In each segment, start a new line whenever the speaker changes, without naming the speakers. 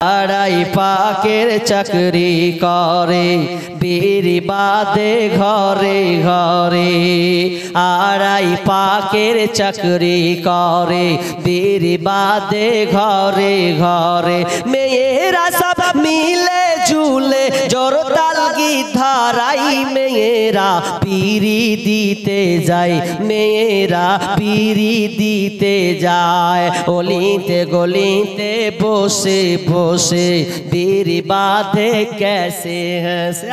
আড়াই পাকের চাকরি করে বিড়ি বাদে ঘরে ঘরে আড়াই পাকের চাকরি করে বিড়ি বাদে ঘরে ঘরে মেয়েরা সব মিলে ঝুলে জোরতাল গীত ধরাই মেয়েরা বিড়ি দিতে যায় মেয়েরা বিড়ি দিতে যায় অলিতে গলিতে বসে বসে বিড়ি বাঁধে कैसे हंसे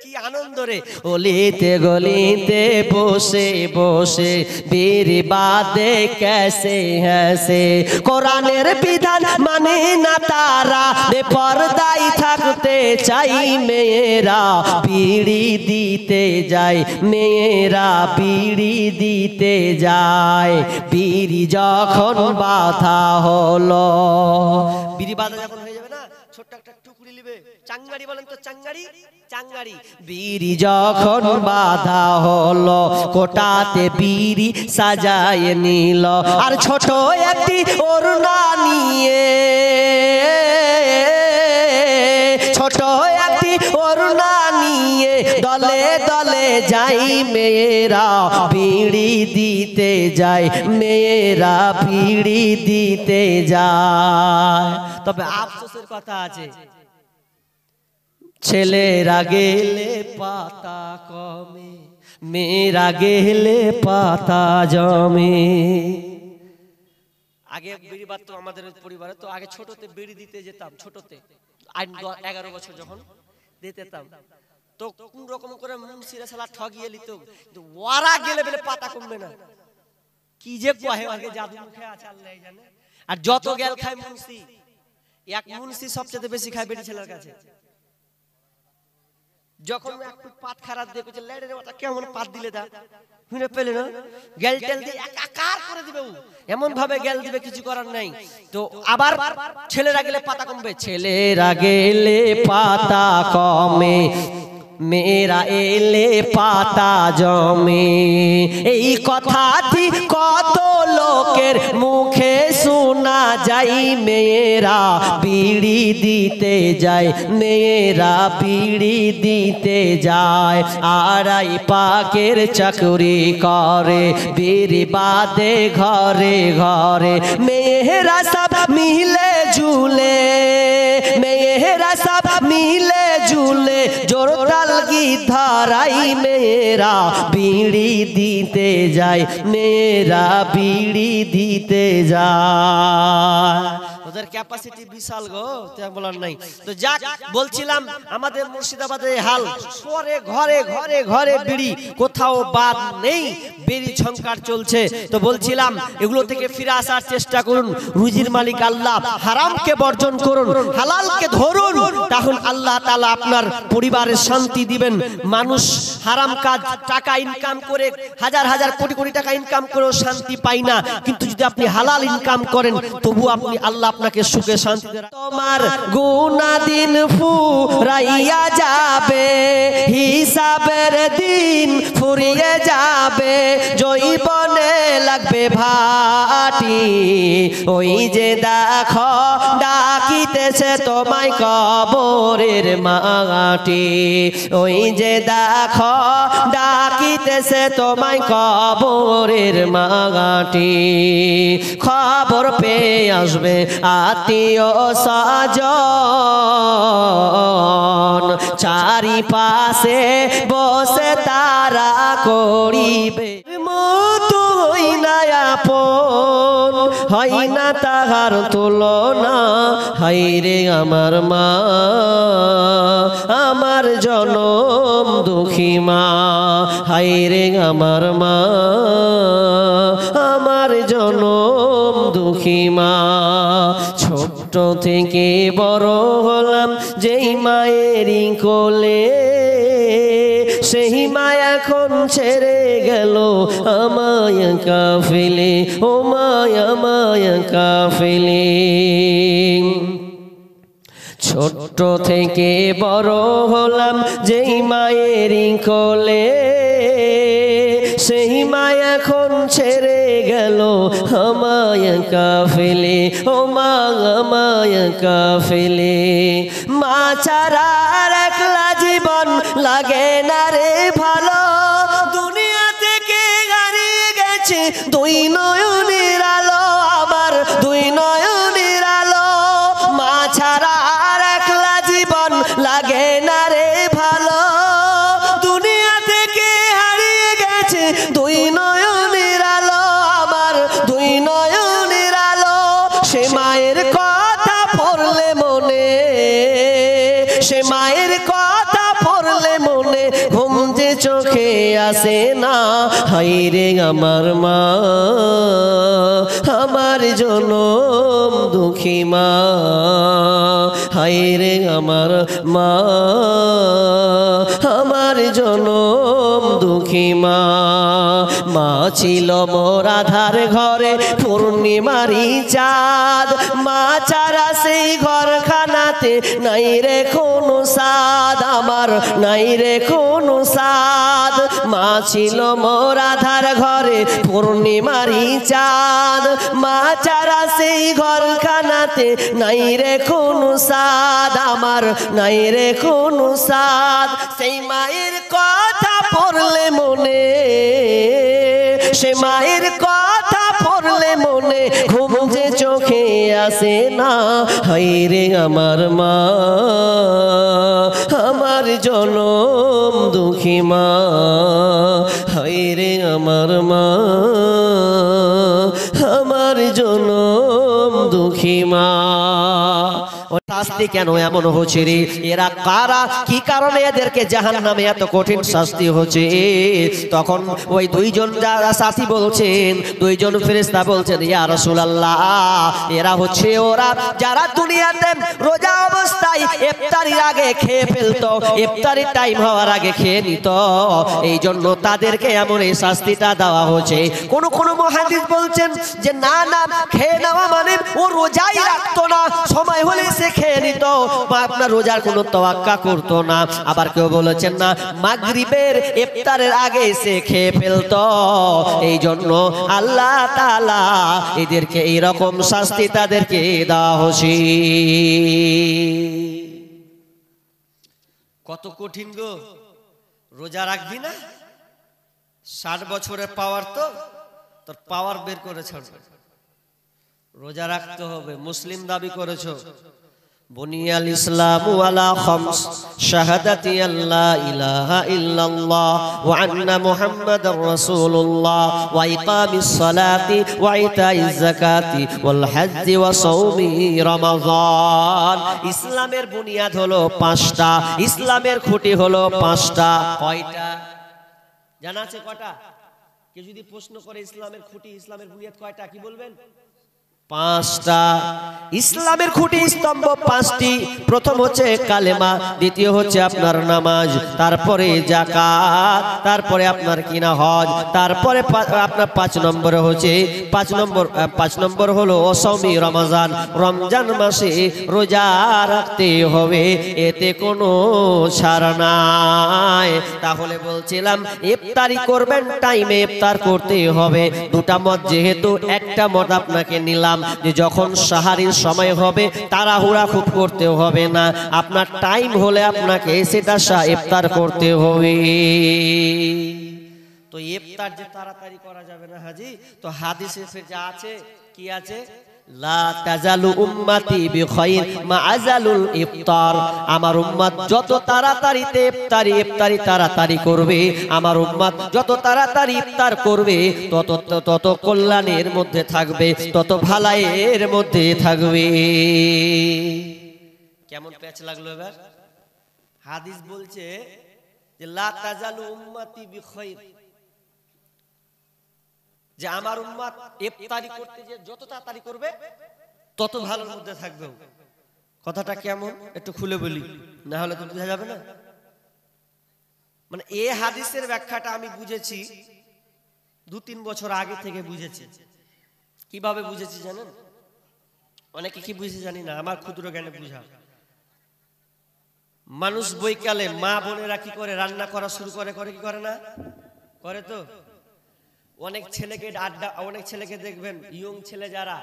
কি আনন্দ রে অলিতে গলিতে বসে বসে বিড়ি বাঁধে कैसे हंसे কোরআনের বিধান মানে না তারা বেপরদাই থাকতে চাই মেয়েরা বিড়ি দিতে যায় মেয়েরা বিড়ি দিতে যায় বিড়ি যখন বাঁধা হলো বিড়ি বাঁধা যখন হয়ে যাবে না ছোট্ট একটা টুকরি নেবে চাঙ্গাড়ি বলেন তো চাঙ্গাড়ি চাঙ্গাড়ি বিড়ি যখন বাঁধা হলো কোটাতে বিড়ি সাজায় নিল আর ছোট একটি ওড়না নিয়ে ছোট একটি ওড়না নিয়ে দলে দলে যাই মেয়েরা বিড়ি দিতে যায় মেয়েরা বিড়ি দিতে যায় তবে আফসোসের কথা আছে ছেলেরা গেলে পাতা কমে মেয়েরা গেলে পাতা জমে আগে বিড়ি বাঁধতো আমাদের পরিবারে তো আগে ছোটতে বিড়ি দিতে যেতাম ছোটতে 11 বছর যখন দিতেতাম তো কোন রকম করে মুন্সিরা শালা ঠগিয়ে লিত কিন্তু ওরা গেলে বলে পাতা কমবে না কি যে কহে আগে জাদু মুখে আছে আল্লাহ জানে আর যত গেল খায় মুন্সি এক মুন্সি সবচেয়ে বেশি খায় বেটি ছেলের কাছে যখন একটু পাত খারাপ দিয়ে কইছে লেড়ে রে ওটা কেমন পাত দিলে দা হুনে পেলে না গেল টেল দিয়ে একাকার করে দিবে ও এমন ভাবে গেল দিবে কিছু করার নাই তো আবার ছেলেরা গেলে পাতা কমবে ছেলেরা গেলে পাতা কমে মেয়েরা এলে পাতা জমে এই কথাটি কত লোকের মুখে শোনা যায় মেয়েরা বিড়ি দিতে যায় মেয়েরা বিড়ি দিতে যায় আড়াই পাকের চাকরি করে বিড়ি বাঁধে ঘরে ঘরে মেয়েরা সব মিলে ঝুলে মেয়েরা সব মিলে ঝুলে জোরদার গীত ধরাই মেয়েরা বিড়ি দিতে যায় মেয়েরা বিড়ি দিতে যায় ওদের ক্যাপাসিটি বিশাল গো তা বলার নাই তো যাক বলছিলাম আমাদের মুর্শিদাবাদের হাল সরে ঘরে ঘরে ঘরে বিড়ি কোথাও বাদ নেই বিড়ি ঝংকার চলছে তো বলছিলাম এগুলো থেকে ফিরে আসার চেষ্টা করুন রুজির মালিক আল্লাহ হারামকে বর্জন করুন হালালকে ধরুন তাহলে আল্লাহ তাআলা আপনার পরিবারের শান্তি দিবেন মানুষ হারাম কাজ টাকা ইনকাম করে হাজার হাজার কোটি কোটি টাকা ইনকাম করেও শান্তি পায় না কিন্তু যদি আপনি হালাল ইনকাম করেন তবু আপনি আল্লাহ আপনাকে সুখে শান্তি দেন তোমার গুনাহ দিন ফুরাইয়া যাবে হিসাবের দিন ফুরিয়ে যাবে জৈবনে লাগবে ভাটি ওই যে দেখো ডাকিতেছে তোমায় কবরের মাটি ওই যে দেখো ডাকিতেছে তোমায় কবরের মাটি খবর পেয়ে আসবে আত্মীয় স্বজন চারিপাশে বসে তারা করিবে মতো আপন হয় না তাহার তুলনা হায়রে আমার মা আমার জনম দুঃখী মা হায়রে আমার মা আমার জনম দুঃখী মা ছোট্ট থেকে বড় হলাম যেই মায়েরই কোলে সেই মা এখন ছেড়ে গেল আমায় কাফেলে ও মায়া মায়া কাফেলে ছোট্ট থেকে বড় হলাম যেই মায়েরই কোলে সেই মা এখন ছেড়ে গেল আমায় একা ফেলে, ও মা আমায় একা ফেলে। মা ছাড়া আর একলা জীবন লাগে না রে ভালো, দুনিয়া থেকে হারিয়ে গেছে দুই নয়নের আলো, আমার দুই নয়নের আলো। মা ছাড়া আর একলা জীবন লাগে না রে ভালো, দুনিয়া থেকে হারিয়ে গেছে দুই নয়নের আলো, আমার দুই নয়নের আলো। সে মায়ের কথা পড়লে মনে, সে মায়ের কথা পড়লে মনে ঘুম যে চোখে আসে না। হায়রে আমার মা, আমার জনম দুঃখী মা, হায়রে আমার মা, আমার জনম দুঃখী মা। মা ছিল মোর আধার ঘরে পূর্ণিমারি চাঁদ, মা ছাড়া সেই ঘরখানাতে নাই রে কোনো সাদ, আমার নাই রে কোনো সাদ। মা ছিল মোর আধার ঘরে পূর্ণিমারি চাঁদ, মা ছাড়া সেই ঘরখানাতে নাই রে কোনো সাদ, আমার নাই রে কোনো সাদ। সেই মায়ের কথা পড়লে মনে, সে মায়ের কথা পড়লে মনে ঘুম যে চোখে আসে না। হায়রে আমার মা, আমার জনম দুঃখী মা, হায়রে আমার মা, আমার জনম দুঃখী মা। শাস্তি কেন এমন হচ্ছে রে? এরা কারা, কি কারণে এদেরকে জাহান্নামে এত কঠিন শাস্তি হচ্ছে? তখন ওই দুইজন যারা সাথী বলছেন, দুইজন ফেরেশতা বলছেন, ইয়া রাসূলুল্লাহ, এরা হচ্ছে ওরা যারা দুনিয়াতে রোজা অবস্থায় ইফতারির আগে খেয়ে ফেলতো, ইফতারির টাইম হওয়ার আগে খেয়ে নিত, এই জন্য তাদেরকে এমন এই শাস্তিটা দেওয়া হচ্ছে। কোন কোন মুহাদ্দিস বলছেন যে না না, খেয়ে নেওয়া মানে ও রোজাই রাখতো না, সময় হলে সে খেয়ে নিত বা আপনার রোজার কোনো তোয়াক্কা করতো না। আবার কেউ বলেছেন না, মাগরিবের ইফতারের আগে সে খেয়ে ফেলতো, এই জন্য আল্লাহ তাআলা এদেরকে এইরকম শাস্তি তাদেরকে দেওয়া হচ্ছে। কত কঠিন গো, রোজা রাখবি না, 60 বছরের পাওয়ার, তো তোর পাওয়ার বের করে ছাড়বে, রোজা রাখতে হবে। মুসলিম দাবি করেছো, বুনিয়াল ইসলামু আলা খামস, শাহাদাতি আল্লা ইলাহা ইল্লাল্লাহ ওয়া আন্না মুহাম্মাদার রাসূলুল্লাহ ওয়া ইকামিস সালাতি ওয়া ইতাইজ যাকাতি ওয়াল হজ্জি ওয়া সাওমি রমাযান। ইসলামের বুনিয়াদ হলো 5টা, ইসলামের খুঁটি হলো 5টা। কয়টা জানা আছে? কয়টা? কে যদি প্রশ্ন করে ইসলামের খুঁটি, ইসলামের বুনিয়াদ কয়টা, কি বলবেন? 5টা। ইসলামের খুঁটি স্তম্ভ 5টি। প্রথম হচ্ছে কালেমা, দ্বিতীয় হচ্ছে আপনার নামাজ, তারপরে যাকাত, তারপরে আপনার কিনা হজ, তারপরে আপনার 5 নম্বরে হচ্ছে 5 নম্বর হলো সাওমি রমাজান, রমজান মাসে রোজা রাখতে হবে, এতে কোনো ছাড় নাই। তাহলে বলছিলাম ইফতারি করবেন, টাইমে ইফতার করতে হবে। 2টা মত যেহেতু, একটা মত আপনাকে নিলাম যে যখন সাহারির সময় হবে তাড়াহুড়া খুব করতে হবে না, আপনার টাইম হলে আপনাকে সেটা ইফতার করতে হবে। তো ইফতার যে তাড়াতাড়ি করা যাবে না হাজি, তো হাদিসে যা আছে, কি আছে? লা তাজালু উম্মতি বিখাইর মা আজালুল ইফতার, আমার উম্মত যত তাড়াতাড়িতে ইফতারি তাড়াতাড়ি করবে, আমার উম্মত যত তাড়াতাড়ি ইফতার করবে তত কল্যাণের মধ্যে থাকবে, তত ভালাইয়ের মধ্যে থাকবে। কেমন প্যাচ লাগলো এবার? হাদিস বলছে যে লা তাজালু উম্মতি বিখাইর, যে আমার উম্মত ইফতারি করতে যে যত তাড়াতাড়ি করবে তত ভালোর মধ্যে থাকবে। কথাটা কেমন একটু খুলে বলি, না হলে তো বোঝা যাবে না। মানে এই হাদিসের ব্যাখ্যাটা আমি বুঝেছি 2-3 বছর আগে থেকে বুঝেছি। কিভাবে বুঝেছি জানেন? অনেকে কি বুঝে জানি না, আমার ক্ষুদ্র জ্ঞানে বুঝা। মানুষ বৈকালে মা বোনেরা কি করে রান্না করা শুরু করে, কি করে না? করে তো। অনেক ছেলেকে আড্ডা, অনেক ছেলেকে দেখবেন ইয়ং ছেলে যারা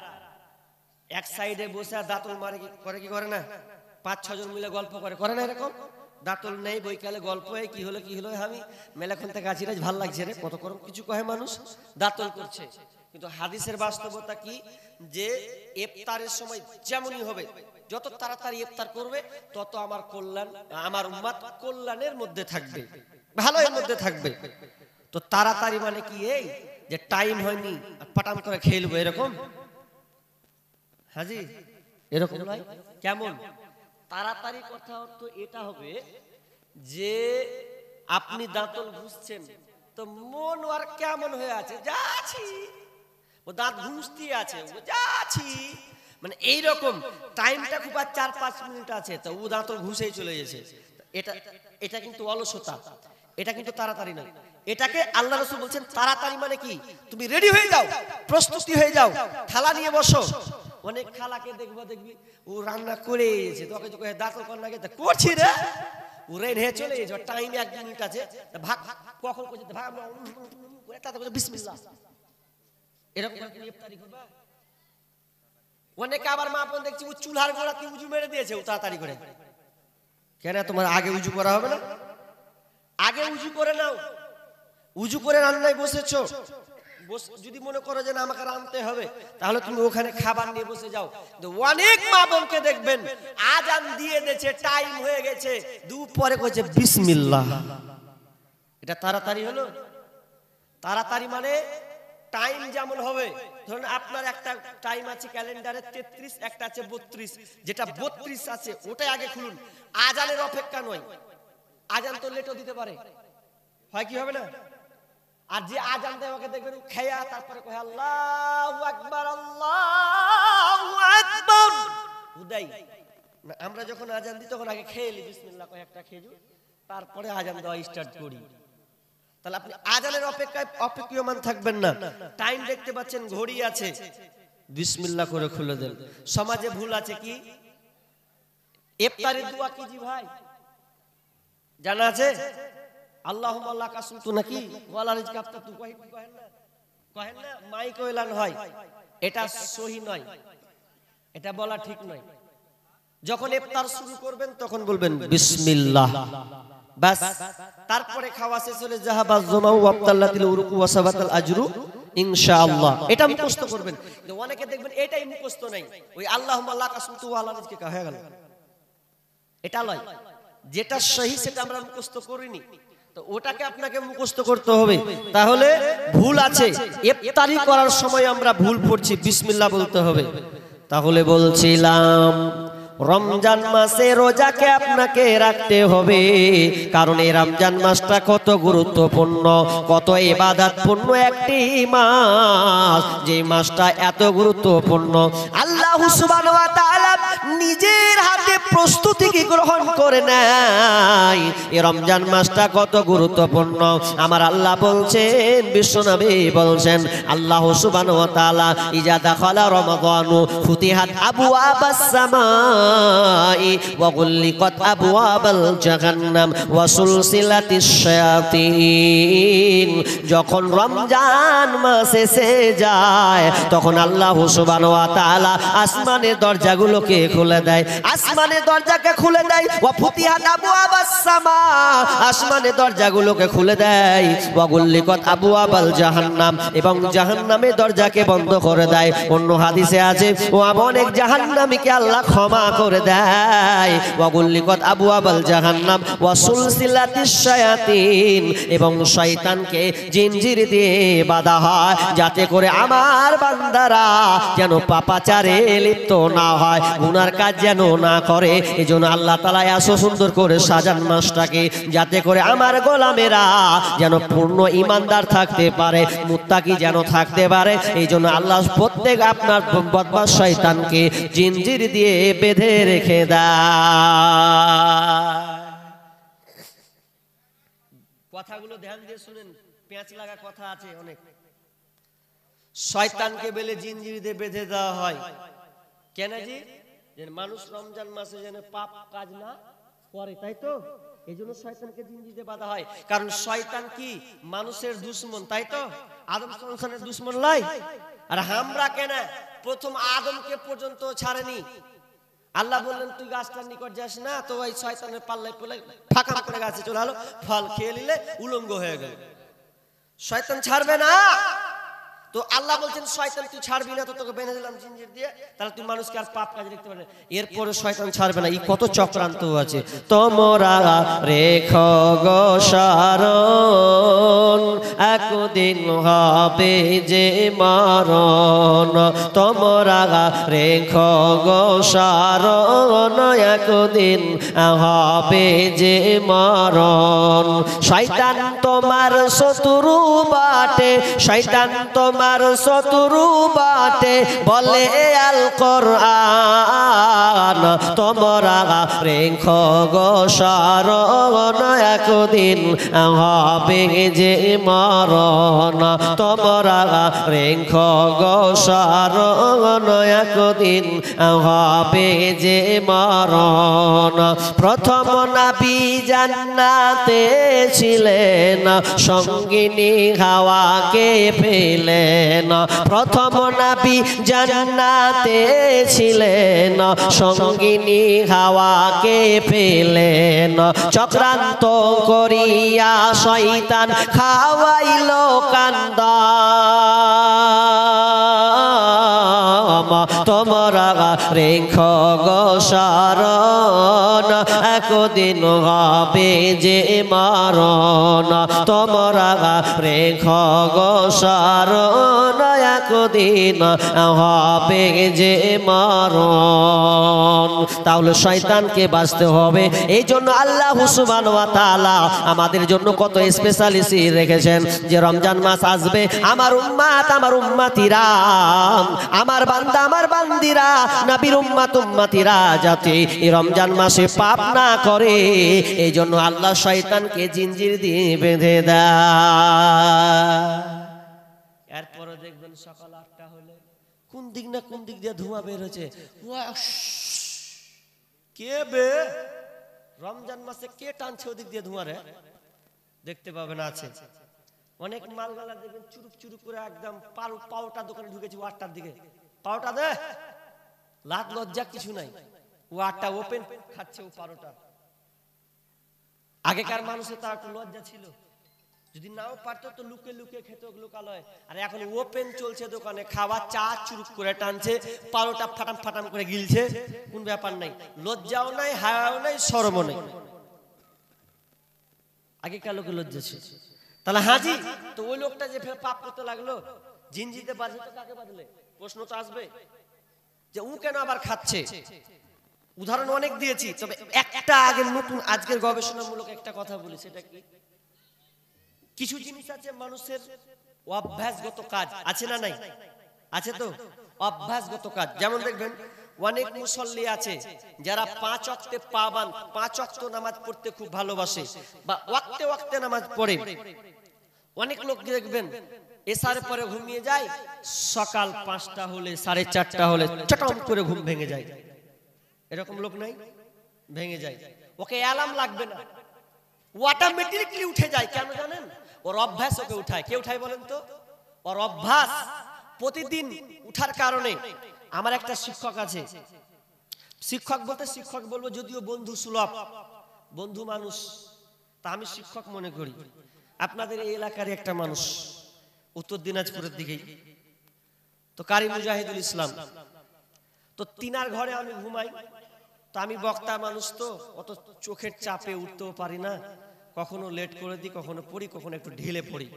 এক সাইডে বসে দাঁতল মারে, করে কি করে না, 5-6 জন মিলে গল্প করে না এরকম? দাঁতল নেই বইকালে গল্প, কি হলো কি হলো, আমি মেলাক্ষণ থেকে আছি রে, ভাল লাগছে রে, কত করম কিছু কহে মানুষ, দাঁতল করছে। কিন্তু হাদিসের বাস্তবতা কি, যে ইফতারের সময় যেমনই হবে, যত তাড়াতাড়ি ইফতার করবে তত আমার কল্যাণ, আমার উম্মত কল্যাণের মধ্যে থাকবে, ভালোর মধ্যে থাকবে। তো তাড়াতাড়ি মানে কি এই যে টাইম হয়নি পাটাম করে খেয়ে নেবো এরকম? হাজি এরকম নয়। কেমন তাড়াতাড়ি? কথা অর্থ এটা হবে যে আপনি দাঁতল ঘুষছেন, তো মন আর কেমন হয়ে আছে, যাচ্ছি, ও দাঁত ঘুষতে আছে, ও যাচ্ছি, মানে এইরকম টাইমটা খুব আর 4-5 মিনিট আছে, তো ও দাঁতল ঘুষেই চলে গেছে। এটা এটা কিন্তু অলসতা, এটা কিন্তু তাড়াতাড়ি নয়। এটাকে আল্লাহ রাসূল বলছেন তাড়াতাড়ি মানে কি, তুমি রেডি হয়ে যাও, প্রস্তুতি হয়ে যাও, থালা নিয়ে বসো। অনেক খালাকে দেখবি ও রান্না করে এসেছে, তোকে তো কয়ে দাঁতল কর না, করছি রে, ও রেডি হয়ে চলে গেছে, টাইম 1 মিনিট আছে, ভাগ কখন করছে, ভাগ আমরা বিসমিল্লাহ, এরকম করে ইফতারি করবা। অনেকে আবার মা বোন দেখছি ও চুলহার গোড়াতে উজু মেরে দিয়েছে, ও তাড়াতাড়ি করে। কেন তোমার আগে উজু করা হবে না? আগে উজু করে নাও, উজু করে রান্নায় বসেছো, যদি মনে করো যে না আমাকে রাঁধতে হবে, তাহলে তুমি ওখানে খাবার নিয়ে বসে যাও। অনেক মা বোনকে দেখবেন আজান দিয়ে দিয়েছে, টাইম হয়ে গেছে, দুপুরে কইছে বিসমিল্লাহ। এটা তাড়াতাড়ি হলো? তাড়াতাড়ি মানে টাইম যেমন হবে, ধরুন আপনার একটা টাইম আছে ক্যালেন্ডারে 33, একটা আছে 32, যেটা 32 আছে ওটাই আগে খুলুন, আজানের অপেক্ষা নয়। আজান তো লেটও দিতে পারে, হয় কি হবে না? আর যে আজান দেয় ওকে দেখবেন খেয়া তারপরে কয় আল্লাহু আকবার, আল্লাহু আকবার, উদাই। আমরা যখন আজান দিই তখন আগে খেয়ে নিই, বিসমিল্লাহ কয় একটা খেজুর, তারপরে আজান দেওয়া স্টার্ট করি। তাহলে আপনি আজানের অপেক্ষায় অপেক্ষমান থাকবেন না। টাইম দেখতে পাচ্ছেন, ঘড়ি আছে, বিসমিল্লাহ করে খুলে দেন। সমাজে ভুল আছে কি, ইফতারের দোয়া কি জি ভাই জানা আছে? আল্লাহুম্মা লাকা সুমতু নাকি ওয়ালা রিজকা আফতারতু, কহেন না, মাইক এলান হয়, এটা সহি নয়, এটা বলা ঠিক নয়। যখন ইফতার শুরু করবেন তখন বলবেন বিসমিল্লাহ, বাস। তারপরে খাওয়া শেষ হলে যাহাবাজ জামাউ ওয়াবতাল্লাতিল উরুকু ওয়া সাবাতাল আজরু ইনশাআল্লাহ, এটা মুখস্থ করবেন। অনেকে দেখবেন এটাই মুখস্থ নাই, ওই আল্লাহুম্মা লাকা সুমতু ওয়ালা রিজকা হয়ে গেল। এটা নয়, যেটা সহি সেটা আমরা মুখস্থ করিনি, তো ওটাকে আপনাকে মুখস্থ করতে হবে। তাহলে ভুল আছে, ইফতারি করার সময় আমরা ভুল পড়ছি, বিসমিল্লাহ বলতে হবে। তাহলে বলছিলাম রমজান মাসে রোজাকে আপনাকে রাখতে হবে, কারণ এই রমজান মাসটা কত গুরুত্বপূর্ণ, কত ইবাদতপূর্ণ একটি মাস। যে মাসটা এত গুরুত্বপূর্ণ, আল্লাহ সুবহানাহু ওয়া তাআলা নিজের হাতে প্রস্তুতি কি গ্রহণ করে নাই। এই রমজান মাসটা কত গুরুত্বপূর্ণ আমার আল্লাহ বলছেন, বিশ্বনবী বলছেন, আল্লাহ সুবহানাহু ওয়া তাআলা ইজা দাখালা রমাদানু ফুতিহাত আবওয়াবাস সামা ওয়া গুল্লিকাত আবওয়াবাল জাহান্নাম ওয়া সুলসিলাতিশ শায়াতিন। যখন রমজান মাস এসে যায় তখন আল্লাহ সুবহানাহু ওয়া তাআলা আসমানের দরজাগুলোকে খুলে দেয়, আসমানের দরজাকে খুলে দেয়। ওয়া ফুতিহাত আবওয়াবাস সামা, আসমানের দরজাগুলোকে খুলে দেয়। ওয়া গুল্লিকাত আবওয়াবাল জাহান্নাম, এবং জাহান্নামের দরজাকে বন্ধ করে দেয়। অন্য হাদিসে আছে ও অনেক জাহান্নামীকে আল্লাহ ক্ষমা করে দেয়। ওয়া গুল্লিকাত আবওয়াবাল জাহান্নাম ওয়া সুলসিলাতিশ শায়াতিন, এবং শয়তানকে জিনজির দিয়ে বাঁধা হয় যাতে করে আমার বান্দারা যেন পাপাচারে লিপ্ত না হয়, গুনার কাজ যেন না করে। এজন্য আল্লাহ তাআলা এত সুন্দর করে সাজান মাসটাকে, যাতে করে আমার গোলামেরা যেন পূর্ণ ঈমানদার থাকতে পারে, মুত্তাকি যেন থাকতে পারে। এইজন্য আল্লাহ প্রত্যেক আপনার বদমাশ শয়তানকে জিনজির দিয়ে বেঁধে রেখে দেয়। কথাগুলো ধ্যান দিয়ে শুনেন, পেঁচ লাগা কথা আছে অনেক। শয়তানকে বেলে জিনজির দিয়ে বেঁধে দেওয়া হয় কেন জি? যে মানুষ রমজান মাসে যেন পাপ কাজ না করে, তাই তো? এই জন্য শয়তানকে জিঞ্জিরে বাঁধা হয়, কারণ শয়তান কি মানুষের দুশ্মন, তাই তো? আদম সন্তানের দুশ্মন লয়। আর আমরা কেন প্রথম আদমকে পর্যন্ত ছাড়েনি। আল্লাহ বললেন তুই গাছটার নিকট যাস না, তো ওই শয়তানের পাল্লায় পড়ে ফাঁকা করে গাছে চলে গেল, ফল খেয়ে নিলে উলঙ্গ হয়ে গেল। শয়তান ছাড়বে না। তো আল্লাহ বলছেন শয়তান তুই ছাড়বি না, তো তোকে বেঁধে দিলাম জিঞ্জির দিয়ে, তাহলে তুই মানুষকে আর পাপ কাজে দেখতে পারবে না। এরপরে শয়তান ছাড়বে না। এই কত চক্রান্ত আছে। তোমরা রেখো গো শরণ, একদিন হবে যে মরণ। তোমরা রেখো গো শরণ, একদিন হবে যে মরণ। শয়তান তোমার শত্রু বাটে, শয়তান তোমার শত্রু বাটে, বলে আল কোরআন। তোমরা রেখো গো শরণ, একদিন হবে যে মরণ। তোমরা রেখো গো শরণ, একদিন হবে যে মরণ। প্রথম নবী জান্নাতে ছিলেন, সঙ্গিনী হাওয়াকে পেলেন। প্রথম নবী জান্নাতে ছিলেন, সঙ্গিনী হাওয়াকে পেলেন। চক্রান্ত করিয়া শয়তান খাওয়াইল কান্দাম। তোমরা রেখো গো শরণ, একদিন হবে যে মরণ। তোমরা রেখো গো শরণ, একদিন হবে যে মরণ। তাহলে শয়তানকে বাঁচতে হবে। এই জন্য আল্লাহ সুবহানাহু ওয়া তাআলা আমাদের জন্য কত স্পেশালিটি রেখেছেন, যে রমজান মাস আসবে, আমার উম্মাত আমার উম্মাতিরা, আমার বান্দা আমার বান্দিরা, নবীর উম্মাত উম্মাতিরা যাতে এই রমজান মাসে পাপ না করে, এই জন্য আল্লাহ শয়তানকে জিঞ্জির দিয়ে বেঁধে দেয়। এরপরে দেখবেন সকাল 8টা হলে কোন দিক না কোন দিক দিয়ে ধোঁয়া বের হচ্ছে। কে বে? রমজান মাসে কে টানছে ওদিক দিয়ে ধোঁয়া রে? দেখতে পাবেন আছে অনেক মালগালা দেখবেন চুরুক চুরুক করে একদম পাউটা দোকানে ঢুকেছে 8টার দিকে। পাউটা দে, লাজ লজ্জা কিছু নাই, ও 8টা ওপেন খাচ্ছে ও পারোটা। আগেকার মানুষের তার একটু লজ্জা ছিল, যদি নাও পারতো তো লুকে লুকে খেত লোকালয়। আর এখন ওপেন চলছে দোকানে, খাওয়া চা চুরুক করে টানছে, পারোটা ফাটাম ফাটাম করে গিলছে, কোন ব্যাপার নাই, লজ্জাও নাই, হায়াও নাই, শরমও নাই। আগেকার লোকের লজ্জা ছিল। তাহলে হাজি তো ওই লোকটা যে ফের পাপ করতে লাগলো, জিনজিতে বাজে তো কাকে বাজলে? প্রশ্ন তো আসবে যে ও কেন আবার খাচ্ছে। উদাহরণ অনেক দিয়েছি, তবে একটা আগে নতুন আজকের গবেষণামূলক একটা কথা বলি, সেটা কি? কিছু জিনিস আছে মানুষের অভ্যাসগত কাজ, আছে না নাই? আছে তো অভ্যাসগত কাজ। যেমন দেখবেন অনেক মুসল্লি আছে যারা 5 ওয়াক্তে পাবান, 5 ওয়াক্ত নামাজ পড়তে খুব ভালোবাসে বা ওয়াক্তে ওয়াক্তে নামাজ পড়ে। অনেক লোক দেখবেন এসার পরে ঘুমিয়ে যায়, সকাল 5টা হলে 4:30 হলে চটম করে ঘুম ভেঙে যায়। এরকম লোক নাই? ভেঙে যায়, ওকে অ্যালার্ম লাগবে না, অটোমেটিক্যালি উঠে যায়। কেন জানেন? ওর অভ্যাস ওকে উঠায়। কে উঠায় বলেন তো? ওর অভ্যাস প্রতিদিন উঠার কারণে। আমার একটা শিক্ষক আছে, শিক্ষক বলতে শিক্ষক বলবো যদিও বন্ধু সুলভ, বন্ধু মানুষ, তা আমি শিক্ষক মনে করি। আপনাদের এই এলাকার একটা মানুষ, উত্তর দিনাজপুরের দিকেই, তো কারি মুজাহিদুল ইসলাম। তো তিনার ঘরে আমি ঘুমাই, তো আমি বক্তা মানুষ, তো অত চোখের চাপে উঠতেও পারি না, কখনো লেট করে দিই, কখনো পড়ি, কখনো একটু ঢিলে পড়ি।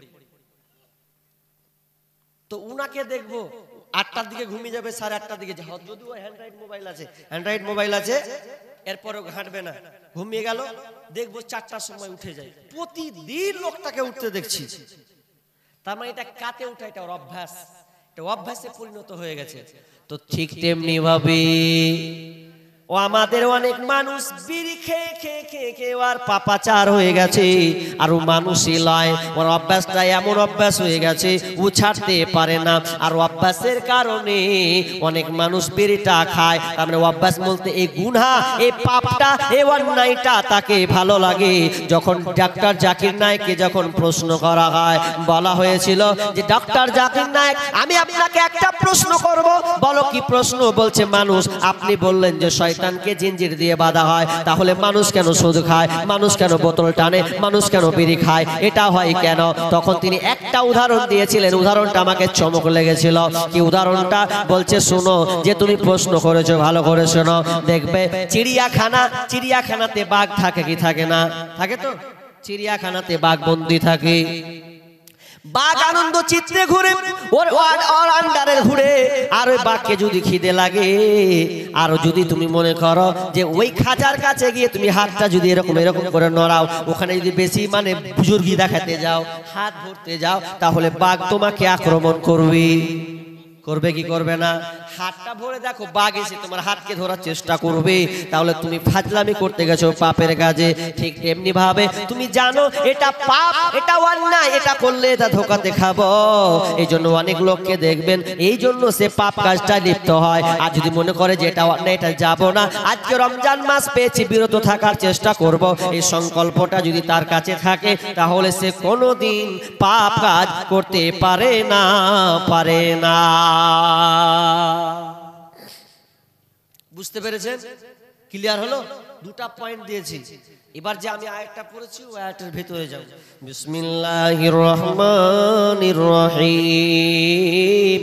তো উনাকে দেখবো 8টার দিকে ঘুমিয়ে যাবে, 8:30টার দিকে, যদিও হ্যান্ডরাইট মোবাইল আছে, এরপরেও ঘাঁটবে না, ঘুমিয়ে গেল। দেখবো 4টার সময় উঠে যায়। প্রতিদিন লোকটাকে উঠতে দেখছি। তার মানে এটা কাতে উঠা, এটা ওর অভ্যাস, এটা অভ্যাসে পরিণত হয়ে গেছে। তো ঠিক তেমনি ভাবে ও আমাদের অনেক মানুষ বিড়ি খেয়ে খেয়ে খেয়ে খেয়ে আর পাপাচার হয়ে গেছে, আর ও মানুষই লয়, ওর অভ্যাসটা এমন অভ্যাস হয়ে গেছে ও ছাড়তে পারে না। আর অভ্যাসের কারণে অনেক মানুষ বিড়িটা খায়। আমরা অভ্যাস বলতে এই গুনাহ, এই পাপটা, এই অন্যায়টা তাকে ভালো লাগে। যখন ডাক্তার জাকির নায়েককে যখন প্রশ্ন করা হয়, বলা হয়েছিল যে ডক্টর জাকির নায়েক, আমি আপনাকে একটা প্রশ্ন করব, বলো কি প্রশ্ন? বলছে মানুষ, আপনি বললেন যে শয়তানকে জিঞ্জির দিয়ে বাঁধা হয়, তাহলে মানুষ কেন সুদ খায়, মানুষ কেন বোতল টানে, মানুষ কেন বিড়ি খায়, এটা হয় কেন? তখন তিনি একটা উদাহরণ দিয়েছিলেন, উদাহরণটা আমাকে চমক লেগেছিল। কি উদাহরণটা? বলছে শোনো, যে তুমি প্রশ্ন করেছো ভালো করে শোনো, দেখবে চিড়িয়াখানাতে বাঘ থাকে কি থাকে না? থাকে তো। চিড়িয়াখানাতে বাঘ বন্দি থাকে, বাঘ আনন্দ চিত্রে ঘুরে, ওর আন্ডারে ঘুরে। আর ওই বাঘকে যদি খিদে লাগে, আর যদি তুমি মনে করো যে ওই খাঁচার কাছে গিয়ে তুমি হাতটা যদি এরকম এরকম করে নড়াও, ওখানে যদি বেশি মানে বুজুর্গি দেখাতে যাও, হাত ধরতে যাও, তাহলে বাঘ তোমাকে আক্রমণ করবে। করবে কি করবে না? হাতটা ভরে দেখো, বাঘ এসে তোমার হাতকে ধরার চেষ্টা করবে, তাহলে তুমি ফাজলামি করতে গেছো পাপের কাজে। ঠিক তেমনি ভাবে তুমি জানো এটা পাপ, এটা অন্যায়, এটা করলে এটা ধোকাতে খাবো। এই জন্য অনেক লোককে দেখবেন এই জন্য সে পাপ কাজটা লিপ্ত হয়। আর যদি মনে করে যে এটা অন্যায়, এটা যাবো না, আজকে রমজান মাস পেয়েছি, বিরত থাকার চেষ্টা করব, এই সংকল্পটা যদি তার কাছে থাকে, তাহলে সে কোনোদিন পাপ কাজ করতে পারে না, পারে না। বুঝতে পেরেছেন? ক্লিয়ার হলো? দুটা পয়েন্ট দিয়েছি। এবার যে আমি আয়াতটা পড়েছি ওই আয়াতের ভিতরে যাও। বিসমিল্লাহির রহমানির রহিম।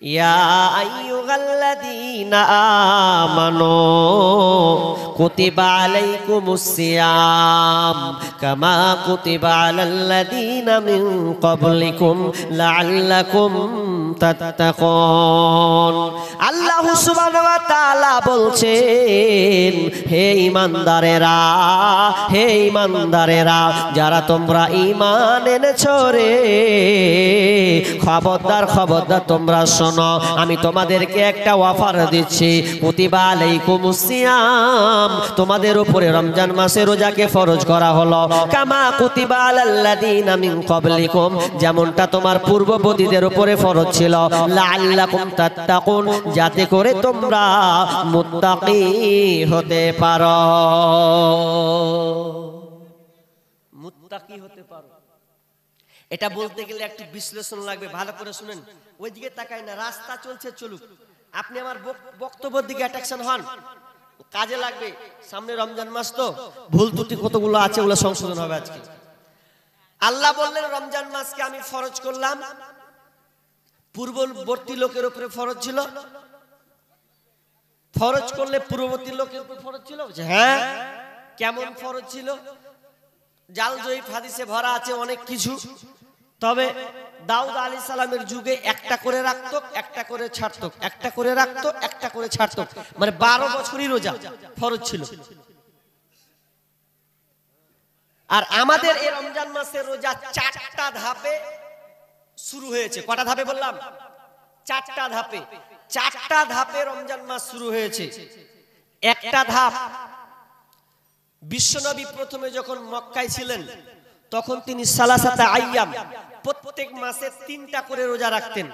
ইয়া আইয়ুহাল্লাযীনা আমানু কুতিবা আলাইকুমুস সিয়াম কামা কুতিবা আলাল্লাযীনা মিন ক্বাবলিকুম লাআল্লাকুম তাত্তাকুন। আল্লাহ সুবহানাহু ওয়া তাআলা বলছেন, হে ঈমানদারেরা, হে ঈমানদারেরা, যারা তোমরা ঈমান এনেছো রে, খবরদার খবরদার তোমরা শোনো, আমি তোমাদেরকে একটা অফার দিচ্ছি। কুতিবা আলাইকুমুস সিয়াম, তোমাদের উপরে রমজান মাসের রোজাকে ফরজ করা হলো। কামা কুতিবা আলাল্লাযীনা মিন ক্বাবলিকুম, যেমনটা তোমার পূর্ববর্তীদের উপরে ফরজ ছিল। লাআল্লাকুম তাত্তাকুন, যাতে করে তোমরা মুত্তাকি হতে পারো, মুত্তাকি হতে পারো। এটা বলতে গেলে একটু বিশ্লেষণ লাগবে, ভালো করে শুনেন। ওইদিকে তাকাই না, রাস্তা চলছে চলুক, আপনি আমার বক্তব্যের দিকে অ্যাট্রাকশন হন, কাজে লাগবে। সামনে রমজান মাস, তো ভুল ত্রুটি কতগুলো আছে ওগুলো সংশোধন হবে আজকে। আল্লাহ বললেন রমজান মাসকে আমি ফরজ করলাম, পূর্ববর্তী লোকের উপরে ফরজ ছিল। ফরজ করলে পূর্ববর্তী লোকের উপর ফরজ ছিল? হ্যাঁ। কেমন ফরজ ছিল? জাল জয়ীফ হাদিসে ভরা আছে অনেক কিছু। তবে দাউদ আলাইহিস সালামের যুগে একটা করে রাখতো, একটা করে ছাড়তো, একটা করে রাখতো, একটা করে ছাড়তো, মানে 12 বছরই রোজা ফরজ ছিল। আর আমাদের এই রমজান মাসের রোজা 4টা ধাপে শুরু হয়েছে। কটা ধাপে বললাম? 4টা ধাপে। 4টা ধাপে রমজান মাস শুরু হয়েছে। একটা ধাপ, বিশ্বনবী প্রথমে যখন মক্কায় ছিলেন তখন তিনি সালাসাতা আইয়াম, প্রত্যেক মাসে 3টা করে রোজা রাখতেন।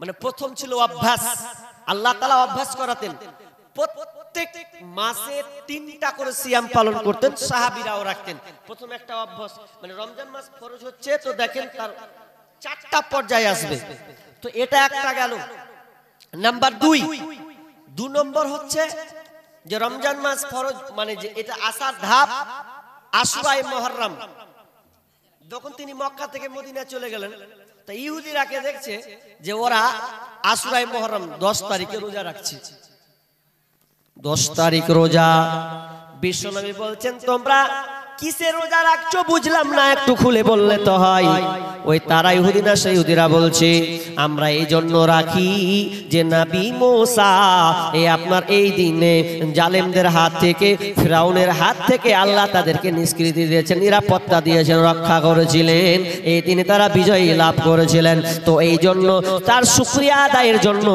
মানে প্রথম ছিল অভ্যাস, আল্লাহ তাআলা অভ্যাস করাতেন, প্রত্যেক মাসে 3টা করে সিয়াম পালন করতেন, সাহাবীরাও রাখতেন। প্রথম একটা অভ্যাস, মানে রমজান মাস ফরজ হচ্ছে তো দেখেন তার 4টা পর্যায়ে আসবে। তো এটা একটা গেল। নাম্বার 2 নম্বর হচ্ছে যে রমজান মাস ফরজ, মানে যে এটা আসার ধাপ আশুরায়ে মুহররম। যখন তিনি মক্কা থেকে মদিনা চলে গেলেন, তা ইহুদিরাকে দেখছে যে ওরা আশুরায়ে মুহররম 10 তারিখে রোজা রাখছে। 10 তারিখ রোজা। বিশ্বনবী বলছেন তোমরা কিসের রোজা রাখছো বুঝলাম না, একটু খুলে বললে তো হয়। ওই তারা ইহুদি না সেই ইহুদিরা বলছে আমরা এই জন্য রাখি যে নবী মুসা আপনার এই দিনে জালেমদের হাত থেকে, ফিরাউনের হাত থেকে আল্লাহ তাদেরকে নিষ্কৃতি দিয়েছেন, নিরাপত্তা দিয়েছেন, রক্ষা করেছিলেন। এই দিনে তারা বিজয় লাভ করেছিলেন। তো এই জন্য তার শুকরিয়া আদায়ের জন্য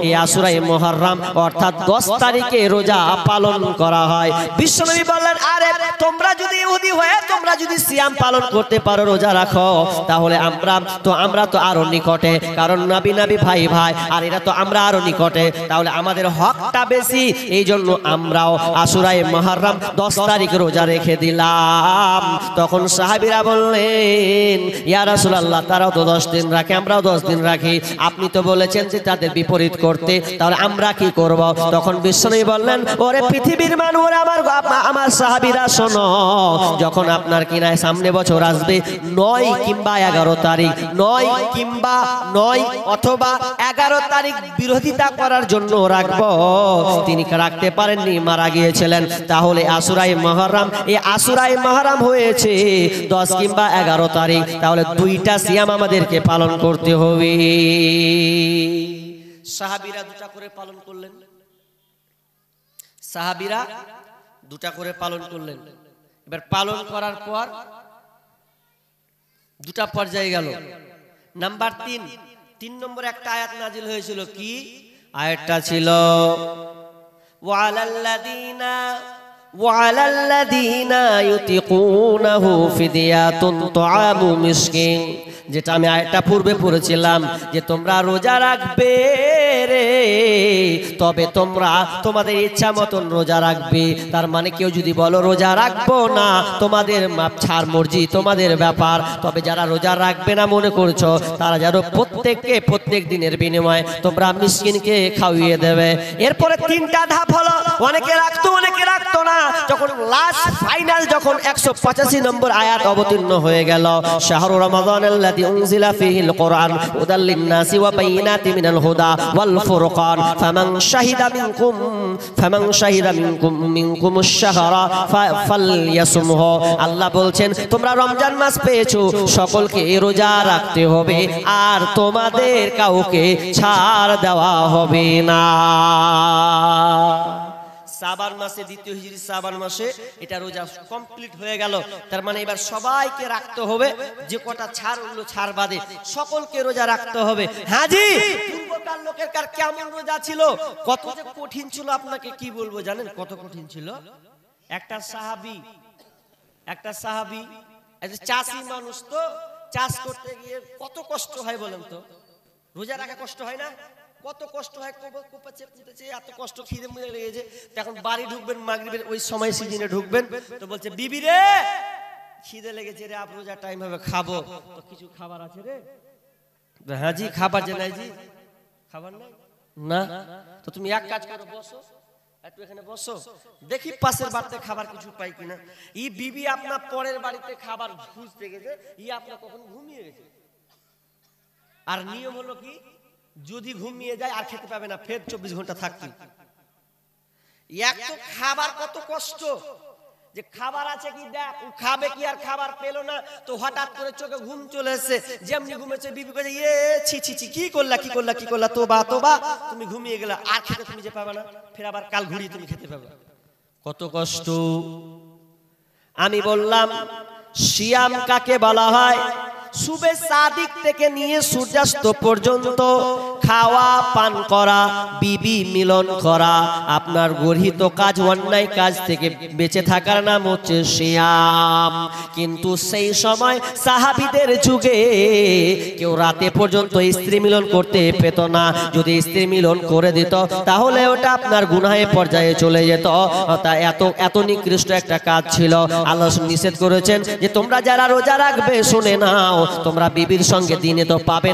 এই আশুরায়ে মুহররম অর্থাৎ 10 তারিখে রোজা পালন করা হয়। বিশ্বনবী বললেন আরে তোমরা যদি ইহুদি হয়ে তোমরা যদি সিয়াম পালন করতে পারো, রোজা রাখো, তাহলে আমরা তো আরো নিকটে, কারণ নবী ভাই ভাই, আর এরা তো আমরা আরো নিকটে, তাহলে আমাদের হকটা বেশি। এই জন্য আমরাও আশুরায়ে মুহররম 10 তারিখ রোজা রেখে দিলাম। তখন সাহাবীরা বললেন ইয়া রাসূলুল্লাহ তারাও তো 10 দিন রাখে, আমরাও 10 দিন রাখি, আপনি তো বলেছেন যে তাদের বিপরীত করতে, তাহলে আমরা কি করব? তখন বিশ্বনবী বললেন ওরে পৃথিবীর মানুষ, আমার সাহাবীরা শোনো, যখন আপনার কিনা সামনে বছর আসবে 9 কিংবা 11 তারিখ, 9 অথবা 11 তারিখ বিরোধিতা করার জন্য রাখবো, তিনি রাখতে পারেননি, মারা গিয়েছিলেন। তাহলে আশুরায়ে মুহররম, এই আশুরায়ে মুহররম হয়েছে 10 কিংবা 11 তারিখ, তাহলে 2টা সিয়াম আমাদেরকে পালন করতে হবে। সাহাবীরা 2টা করে পালন করলেন, সাহাবীরা 2টা করে পালন করলেন। এবার পালন করার পর 2টা পর্যায়ে গেল। নাম্বার 3 নম্বর একটা আয়াত নাজিল হয়েছিল। কি আয়াতটা ছিল? ওয়ালাল্লাযীনা ইউতিকুনাহু ফিদিয়াতুন তুআমু মিসকিন, যেটা আমি আয়াতটা পূর্বে পড়েছিলাম যে তোমরা রোজা রাখবে রে, তবে তোমরা তোমাদের ইচ্ছা মতন রোজা রাখবে। তার মানে কেউ যদি বলো রোজা রাখবো না, তোমাদের মাপ ছাড় মর্জি, তোমাদের ব্যাপার। তবে যারা রোজা রাখবে না মনে করছো, তারা যেন প্রত্যেক দিনের বিনিময়ে তোমরা মিসকিনকে খাওয়িয়ে দেবে। এরপরে 3টা ধাপ হলো, অনেকে রাখতো অনেকে রাখতো না। যখন লাস্ট ফাইনাল যখন 185 নম্বর আয়াত অবতীর্ণ হয়ে গেল, শাহরু রমাদানাল্লাযী উনজিলা ফীহিল কুরআন হুদাল লিন-নাসি ওয়া বাইয়িনাতিন মিনাল হুদা ওয়াল ফুরকান ফামান শাহিদা মিনকুমুশ শাহরা ফালইয়াসুমহু। আল্লাহ বলছেন তোমরা রমজান মাস পেয়েছো, সকলকে রোজা রাখতে হবে, আর তোমাদের কাউকে ছাড় দেওয়া হবে না। শাবান মাসে, দ্বিতীয় হিজরি শাবান মাসে এটা রোজা কমপ্লিট হয়ে গেল। তার মানে এবার সবাইকে রাখতে হবে, যে কটা ছাড় হলো ছাড় বাদে সকলকে রোজা রাখতে হবে। হাজি পূর্বকাল লোকের কার কেমন রোজা ছিল, কত যে কঠিন ছিল, আপনাকে কি বলবো জানেন কত কঠিন ছিল? একটা সাহাবী চাষি মানুষ, তো চাষ করতে গিয়ে কত কষ্ট হয় বলেন তো? রোজা রাখা কষ্ট হয় না? কত কষ্ট হয়, কোপাচ্ছে কুটেছে, এত কষ্ট, খিদে মরে লেগেছে। এখন বাড়ি ঢুকবেন মাগরিবের ওই সময় সিজনে ঢুকবেন, তো বলছে বিবি রে খিদে লেগেছে রে, আপ রোজা টাইম হবে খাবো, তো কিছু খাবার আছে রে? হ্যাঁ জি খাবার যে নাই জি, খাবার নাই না, তো তুমি এক কাজ করো, বসো একটু এখানে বসো, দেখি পাশের বাড়িতে খাবার কিছু পাই কিনা। ই বিবি আপনার পরের বাড়িতে খাবার খুঁজতে গেছে, ই আপনার কখন ঘুমিয়ে গেছে। আর নিয়ম হলো কি, যদি ঘুমিয়ে যায় আর খেতে পাবে না, ফের 24 ঘন্টা থাকতে। এক তো খাবার কত কষ্ট, যে খাবার আছে কি দেখ, ও খাবে কি, আর খাবার পেলো না, তো হঠাৎ করে চোখে ঘুম চলে এসেছে, যেমনি ঘুমেছে বিবি কইছে ইয়ে ছি ছি ছি, কি করলা, তোবা তুমি ঘুমিয়ে গেলা, আর খেতে তুমি যে পাবে না, ফের আবার কাল ঘুরিয়ে তুমি খেতে পাবে। কত কষ্ট। আমি বললাম সিয়াম কাকে বলা হয়? সুবে সাদিক থেকে নিয়ে সূর্যাস্ত পর্যন্ত খাওয়া পান করা, বিবি মিলন করা, আপনার গর্হিত কাজ অন্যায় কাজ থেকে বেঁচে থাকার নাম হচ্ছে সিয়াম। কিন্তু সেই সময় সাহাবীদের যুগে কেউ রাতে পর্যন্ত স্ত্রী মিলন করতে পেত না। যদি স্ত্রী মিলন করে দিত তাহলে ওটা আপনার গুনাহের পর্যায়ে চলে যেত। তা এত নিকৃষ্ট একটা কাজ ছিল। আল্লাহ নিষেধ করেছেন যে তোমরা যারা রোজা রাখবে শুনে নাও, তোমরা বিবির সঙ্গে দিনে তো পাবে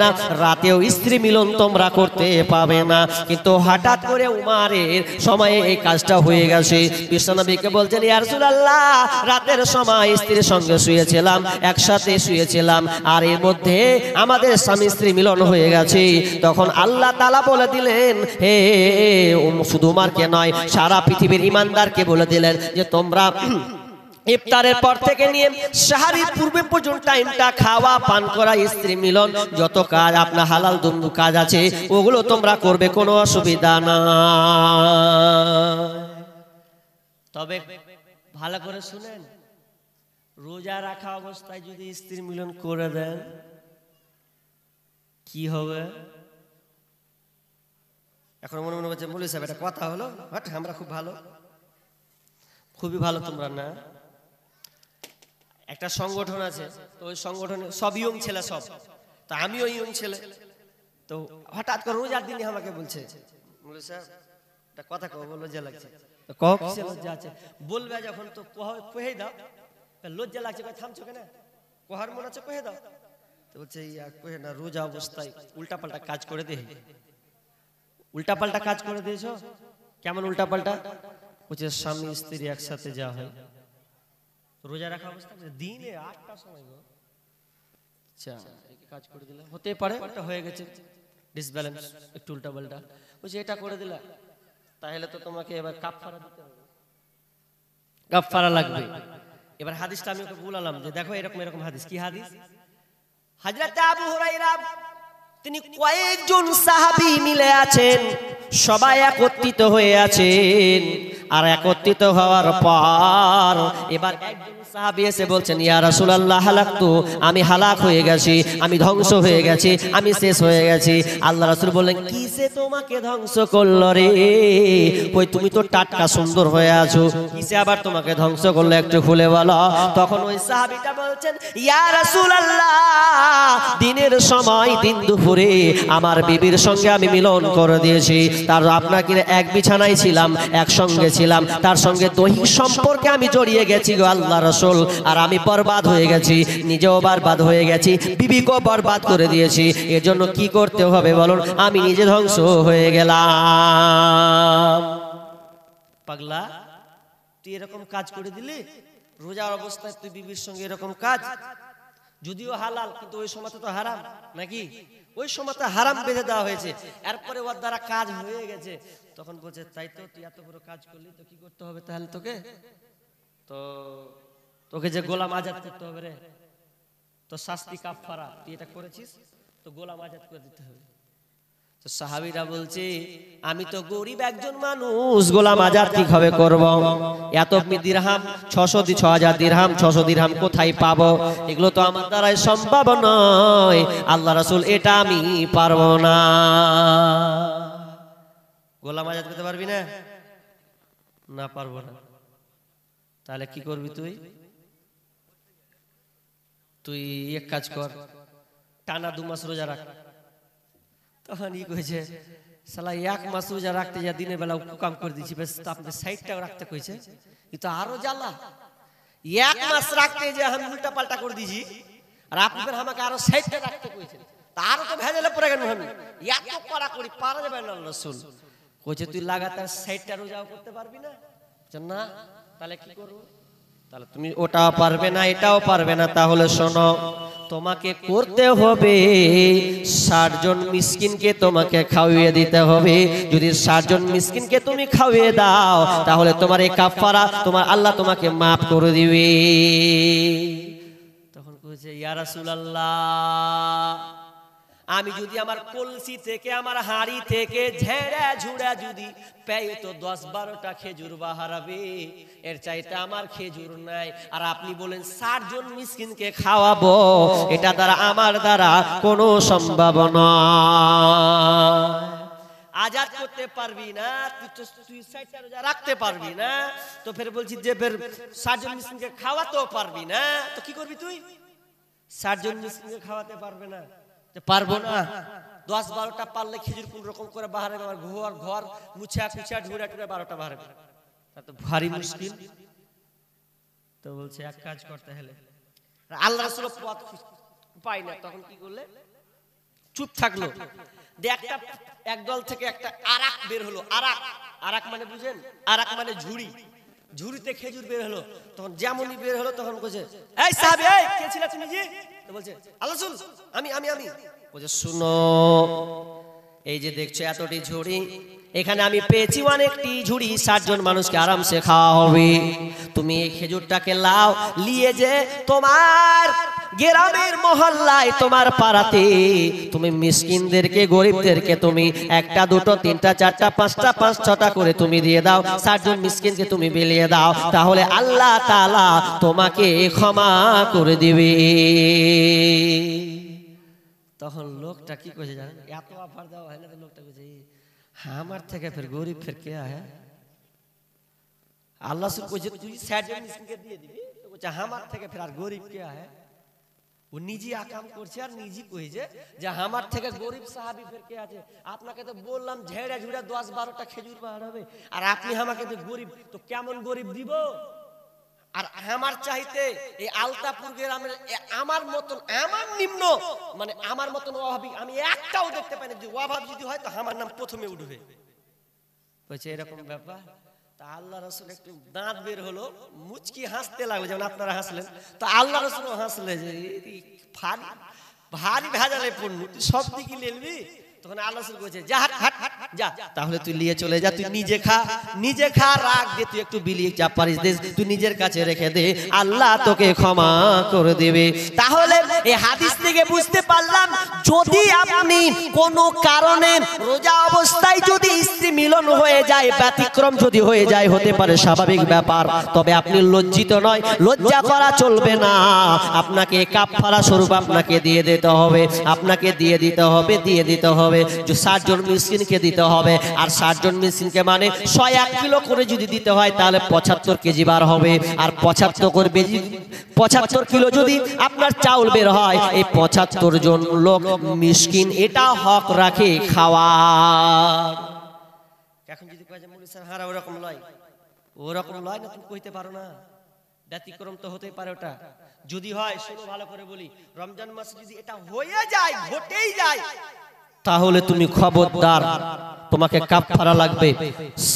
না, রাতেও স্ত্রী মিলন তোমরা করতে পাবে না। কিন্তু হঠাৎ করে উমারের সময়ে এই কাজটা হয়ে গেছে। বিশ্বনবীকে বলছেন ইয়া রাসূলুল্লাহ, রাতের সময় স্ত্রীর সঙ্গে শুয়েছিলাম, একসাথে শুয়েছিলাম, আর এর মধ্যে আমাদের স্বামী স্ত্রী মিলন হয়ে গেছে। তখন আল্লাহ তাআলা বলে দিলেন, হে শুধু উমারকে নয় সারা পৃথিবীর ঈমানদারকে বলে দিলেন যে তোমরা ইফতারের পর থেকে নিয়ে সাহারির পূর্বে পর্যন্ত টাইমটা খাওয়া পান করা স্ত্রী মিলন যত কাজ আপনার হালাল দুমদু কাজ আছে ওগুলো তোমরা করবে, কোনো অসুবিধা না। তবে ভালো করে শুনেন, রোজা রাখা অবস্থায় যদি স্ত্রী মিলন করে দেন কি হবে? এখন মনে মনে হচ্ছে মৌলভী সাহেব এটা কথা হলো, আমরা খুব ভালো, খুবই ভালো তোমরা না। একটা সংগঠন আছে, তো ওই সংগঠনে সব ইয়ং ছেলে, সব তো আমিও ইয়ং ছেলে। তো হঠাৎ করে রোজার দিনে আমাকে বলছে মৌলভী সাহেব একটা কথা কও, লজ্জা লাগছে। কও কিসে লজ্জা আছে? বলবে যখন তো কহে দাও। লজ্জা লাগছে, থামছো কেন? কোহার মনে আছে কহে দাও। তো বলছে কহে না, রোজা অবস্থায় উল্টা পাল্টা কাজ করে দে। উল্টা পাল্টা কাজ করে দিয়েছ? কেমন উল্টা পাল্টা? বলছে স্বামী স্ত্রী একসাথে যা হয় রোজা রাখা অবস্থা দিনে 8টার সময় গো, আচ্ছা কাজ করে দিলাম, হতে পারে ওটা হয়ে গেছে ডিসব্যালেন্স, একটু উল্টা পাল্টা। বলছে এটা করে দিলা, তাহলে তো তোমাকে এবার কাফারা দিতে হবে, কাফারা লাগবে। এবার হাদিসটা আমি ওকে বললাম যে দেখো এরকম এরকম হাদিস। কি হাদিস? হযরত আবু হুরায়রা তিনি কয়েকজন সাহাবী মিলে আছেন, সবাই একত্রিত হয়ে আছেন। আর একত্রিত হওয়ার পর এবার একজন সাহাবী এসে বলছেন ইয়া রাসূলুল্লাহ হালাকতু, আমি হালাক হয়ে গেছি, আমি ধ্বংস হয়ে গেছি, আমি শেষ হয়ে গেছি। আল্লাহ রাসূল বললেন কিসে তোমাকে ধ্বংস করলো রে? কই তুমি তো টাটকা সুন্দর হয়ে আছো, কিসে আবার তোমাকে ধ্বংস করলো একটু খুলে বলো। তখন ওই সাহাবীটা বলছেন ইয়া রাসূলুল্লাহ, দিনের সময় দিন দুপুরে আমার বিবির সঙ্গে আমি মিলন করে দিয়েছি, তার আপনাকে এক বিছানায় ছিলাম, একসঙ্গে ছিলাম, তার সঙ্গে দৈহিক সম্পর্কে আমি জড়িয়ে গেছি গো আল্লাহ রাসূল। আর আমি বরবাদ হয়ে গেছি, নিজেও বরবাদ হয়ে গেছি, বিবিকেও বরবাদ করে দিয়েছি। এর জন্য কি করতে হবে বলুন? আমি নিজে ধ্বংস হয়ে গেলাম। পাগলা, তুই এরকম কাজ করে দিলি রোজার অবস্থায়, তুই বিবির সঙ্গে এরকম কাজ, যদিও হালাল কিন্তু ওই সময়তে তো হারাম নাকি? ওই সময়তে হারাম বেঁধে দেওয়া হয়েছে, এরপরে ওর দ্বারা কাজ হয়ে গেছে। তখন বলছে তাই তো, তুই এত বড় কাজ করলি, তো কি করতে হবে তাহলে তোকে? তো তোকে যে গোলাম আজাদ করতে হবে রে, তো শাস্তি কাফারা, তুই এটা করেছিস তো গোলাম আজাদ করে দিতে হবে। তো সাহাবীরা বলছে আমি তো গরিব একজন মানুষ, গোলাম আজাদ কিভাবে করব? এত দিরহাম 6000 দিরহাম 600 দিরহাম কোথায় পাবো? এগুলো তো আমার দ্বারাই সম্ভব নয় আল্লাহ রাসূল, এটা আমি পারবো না। গোলাম আজাদ করতে পারবি না? না পারবো না। তাহলে কি করবি তুই? তুই এক কাজ কর, টানা 2 মাস রোজা রাখ। তখন ই কইছে শালা 1 মাস রোজা রাখতে যা দিনের বেলা কাম করে দিছি, বেশ আপনি 60 টাকা রাখতে কইছে, কিন্তু আরো জ্বালা। 1 মাস রাখতে যে আমি উল্টা পাল্টা করে দিছি, আর আপনি ফের আমাকে আরো 60 টাকা রাখতে কইছে, তারও তো ভেজালে পড়ে গেল। আমি এত করা করি পারা যাবে না। রাসূল কইছে তুই লাগাতার 60 টা রোজাও করতে পারবি না? না, তাহলে কি করব? তাহলে তুমি ওটাও পারবে না, এটাও পারবে না, তাহলে শোনো, তোমাকে করতে হবে 60 জন মিসকিনকে তোমাকে খাওয়িয়ে দিতে হবে। যদি 60 জন মিসকিনকে তুমি খাওয়িয়ে দাও, তাহলে তোমার এই কাফারা তোমার আল্লাহ তোমাকে মাফ করে দিবে। তখন কইছে ইয়া রাসূলুল্লাহ, আমি যদি আমার কলসি থেকে, আমার হাড়ি থেকে ঝেড়ে ঝুড়ে যদি পেয়ে তো 10-12টা খেজুর বাহারাবে, এর চাইতে আমার খেজুর নাই। আর আপনি বলেন 60 জন মিসকিনকে খাওয়াবো, এটা দ্বারা আমার দ্বারা কোনো সম্ভাবনা আজাদ করতে পারবি না, তুই 60টা রোজা রাখতে পারবি না, তো ফের বলছি যে ফের 60 জন মিসকিনকে খাওয়াতেও পারবি না, তো কি করবি তুই? 60 জন মিসকিনকে খাওয়াতে পারবে না, পারবো না। 10-12টা পারলে খেজুর কোন রকম করে বাহারে, আমার ঘর ঘর মুছা কুচা ঢুড়া টুড়া 12টা বাহারে, তা তো ভারী মুশকিল। তো বলছে এক কাজ করতে হলে আল্লাহ রাসূল পথ পাই না, তখন কি করলে? চুপ থাকলো। একটা একদল থেকে একটা আরাক বের হলো। আরাক মানে বুঝেন? আরাক মানে ঝুড়ি, ঝুড়িতে খেজুর বের হলো। তখন যেমনই বের হলো তখন কইছে এই সাহাবী, এই কে ছিল তুমি জি? তো বলছে আল্লাহ রাসূল, আমি বলছে শুনো, এই যে দেখছো এতটি ঝুড়ি, এখানে আমি পেয়েছি অনেকটি ঝুড়ি, 60 জন মানুষকে আরামসে খাওয়া হবে। তুমি এই খেজুরটাকে লাও, নিয়ে যে তোমার গ্রামের মহল্লায়, তোমার পাড়াতে তুমি মিসকিনদেরকে, গরিবদেরকে তুমি 1টা 2টো 3টা 4টা 5টা 5-6টা করে তুমি দিয়ে দাও। 60 জন মিসকিনকে তুমি বিলিয়ে দাও, তাহলে আল্লাহ তাআলা তোমাকে ক্ষমা করে দিবে। তখন লোকটা কি কইছে জানেন? এত অফার দেওয়া হয় না, তো লোকটা কইছে আমার থেকে ফের গরিব ফের কে আয়? আল্লাহ সুবহানাহু কইছে তুই 60 জন মিসকিনকে দিয়ে দিবি, তো কইছে আমার থেকে ফের আর গরিব কে আয়? ও নিজে আকাম করছে আর নিজে কইছে যে আমার থেকে গরিব সাহাবী ফের কে আছে? আপনাকে তো বললাম ঝেড়ে ঝুড়ে 10-12টা খেজুর বার হবে, আর আপনি আমাকে তো গরিব, তো কেমন গরিব দিব? আর আমার চাইতে এই আলতাপুর গ্রামের আমার মতন, আমার নিম্ন মানে আমার মতন অভাবী আমি একটাও দেখতে পাই না। যদি অভাব যদি হয় তো আমার নাম প্রথমে উঠবে। বলছে এরকম ব্যাপার। তা আল্লাহ রাসূল একটু দাঁত বের হলো, মুচকি হাসতে লাগলো, যেমন আপনারা হাসলেন। তো আল্লাহ রাসূলও হাসলে যে ভারী ভেজালে পড়নু, তুই সব দিকে লেলবি। তখন আল্লাহ রাসূল কইছে যা হাট যা, তাহলে তুই নিয়ে চলে যা, তুই নিজে খা রাখ দে, তুই একটু বিলিয়ে চা পারিস দে, তুই নিজের কাছে রেখে দে, আল্লাহ তোকে ক্ষমা করে দেবে। তাহলে এই হাদিস থেকে বুঝতে পারলাম, যদি আপনি কোনো কারণে রোজা অবস্থায় যদি স্ত্রী মিলন হয়ে যায়, ব্যতিক্রম যদি হয়ে যায়, হতে পারে স্বাভাবিক ব্যাপার, তবে আপনি লজ্জিত নয়, লজ্জা করা চলবে না। আপনাকে কাফারা স্বরূপ আপনাকে দিয়ে দিতে হবে, দিয়ে দিতে হবে। 60 জন মিসকিনকে দিতে হবে, আর 60 জন মিসকিনকে মানে 101 কিলো করে যদি দিতে হয় তাহলে 75 কেজি বার হবে। আর 75 কিলো যদি আপনার চাউল বের হয়, এই 75 জন লোক মিসকিন এটা হক রাখে খাওয়ার। এখন যদি কয় যে মুলি স্যার হারা ওরকম লয় না, তুমি কইতে পারো না, ব্যতিক্রম তো হতেই পারে। ওটা যদি হয়, শুনো ভালো করে বলি, রমজান মাসে যদি এটা হয়ে যায়, ঘটেই যায়, তাহলে তুমি খবরদার, তোমাকে কাফারা লাগবে,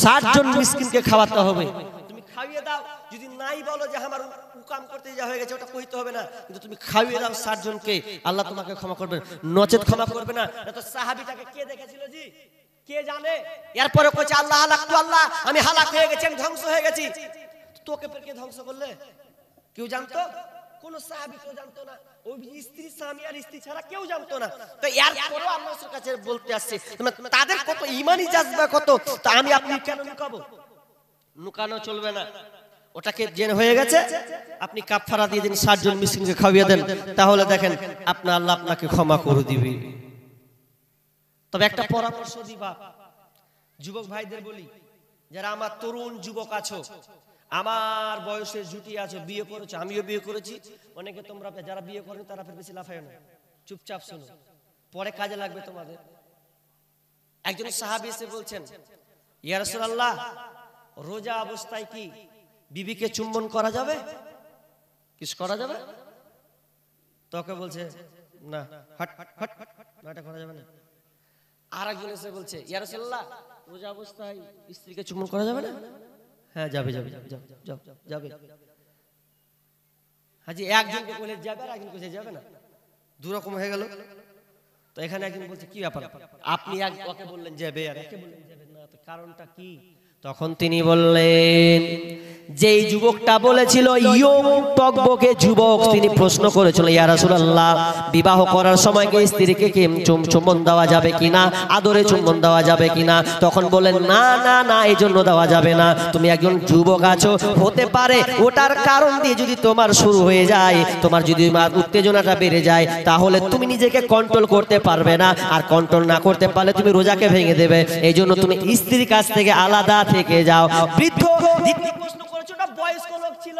60 জন মিসকিনকে খাওয়াতে হবে। তুমি খাইয়ে দাও, যদি নাই বলো যে আমার উকাম করতে যা হয়ে গেছে, ওটা কইতে হবে না, কিন্তু তুমি খাইয়ে দাও 60 জনকে, আল্লাহ তোমাকে ক্ষমা করবেন, নচেত ক্ষমা করবে না। তো সাহাবীটাকে কে দেখেছিল জি? কে জানে? এরপরে কইছে আল্লাহ আমি হালাক হয়ে গেছি, আমি ধ্বংস হয়ে গেছি। তোকে কে ধ্বংস করলে? কেউ জানতো? কোন সাহাবী কেউ জানতো না। ওই স্ত্রী, স্বামী আর স্ত্রী ছাড়া কেউ জানতো না। তো এরপরও আল্লাহর কাছে বলতে আসছে, তাদের কত ঈমানি জাযবা কত, তা আমি আপনি কেন লুকাবো? লুকানো চলবে না। ওটাকে জেনে হয়ে গেছে, আপনি কাফারা দিয়ে দিন, 60 জন মিসকিনকে খাওয়িয়ে দেন, তাহলে দেখেন আল্লাহ আপনাকে ক্ষমা করে দিবে। তবে একটা পরামর্শ দিবা যুবক ভাইদের বলি, যারা আমার তরুণ যুবক আছো, আমার বয়সের জুটি আছো, বিয়ে করেছো, আমিও বিয়ে করেছি, অনেকে তোমরা যারা বিয়ে করেন তারা ফের বেশি লাফায় না, চুপচাপ শোনো, পরে কাজে লাগবে তোমাদের। একজন সাহাবী এসে বলছেন, ইয়া রাসূলুল্লাহ, রোজা অবস্থায় কি বিবিকে চুম্বন করা যাবে? কিস করা যাবে? তোকে বলছে না, হট না, এটা করা যাবে না। আর একজন এসে বলছে, ইয়া রাসূলুল্লাহ, রোজা অবস্থায় স্ত্রীকে চুম্বন করা যাবে না? হ্যাঁ যাবে। হাজি একজনকে বলে যাবে, আর একজন কইছে যাবে না, দুরকম হয়ে গেল। তো এখানে একজন বলছে কি ব্যাপার, আপনি ওকে বললেন যাবে আর একে বললেন যাবে না, তো কারণটা কি? তখন তিনি বললেন, যেই যুবকটা বলেছিল ইয়ং টকবকে যুবক, তিনি প্রশ্ন করেছিল, ইয়া রাসূলুল্লাহ, বিবাহ করার সময় কি স্ত্রীকে কি চুম্বন দেওয়া যাবে কিনা, আদরে চুম্বন দেওয়া যাবে কিনা? তখন বলেন না, এই জন্য দেওয়া যাবে না, তুমি একজন যুবক আছো, হতে পারে ওটার কারণ দিয়ে যদি তোমার শুরু হয়ে যায়, তোমার যদি উত্তেজনাটা বেড়ে যায়, তাহলে তুমি নিজেকে কন্ট্রোল করতে পারবে না, আর কন্ট্রোল না করতে পারলে তুমি রোজাকে ভেঙে দেবে। এই জন্য তুমি স্ত্রীর কাছ থেকে আলাদা থেকে যাও। বৃদ্ধ প্রশ্ন করেছো, ওটা বয়স্ক লোক ছিল,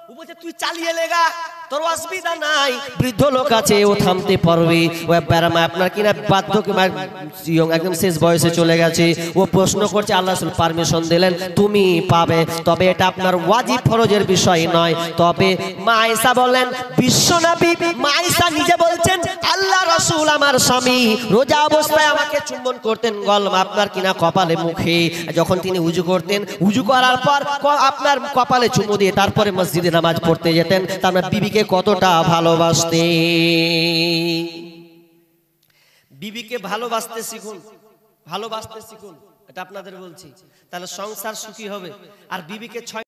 ও বলছে তুই চালিয়ে লেগা, তোর অসুবিধা নাই। বৃদ্ধ লোক আছে, ও থামতে পারবে, ও আপনার কিনা বার্ধক্য একদম শেষ বয়সে চলে গেছে, ও প্রশ্ন করছে, আল্লাহ রাসূল পারমিশন দিলেন তুমি পাবে, তবে এটা আপনার ওয়াজিব ফরজের বিষয় নয়। তবে মা আয়েশা বলেন, বিশ্বনবী মা আয়েশা নিজে বলছেন, আল্লাহ রাসূল আমার স্বামী রোজা অবস্থায় আমাকে চুম্বন করতেন আপনার কিনা কপালে, মুখে, যখন তিনি উযু করতেন, উযু করার পর আপনার কপালে চুমু দিয়ে তারপরে মসজিদে নামাজ পড়তে যেতেন। তার মানে বিবিকে কতটা ভালোবাসতে, বিবিকে ভালোবাসতে শিখুন। এটা আপনাদের বলছি। তাহলে সংসার সুখী হবে। আর বিবিকে 6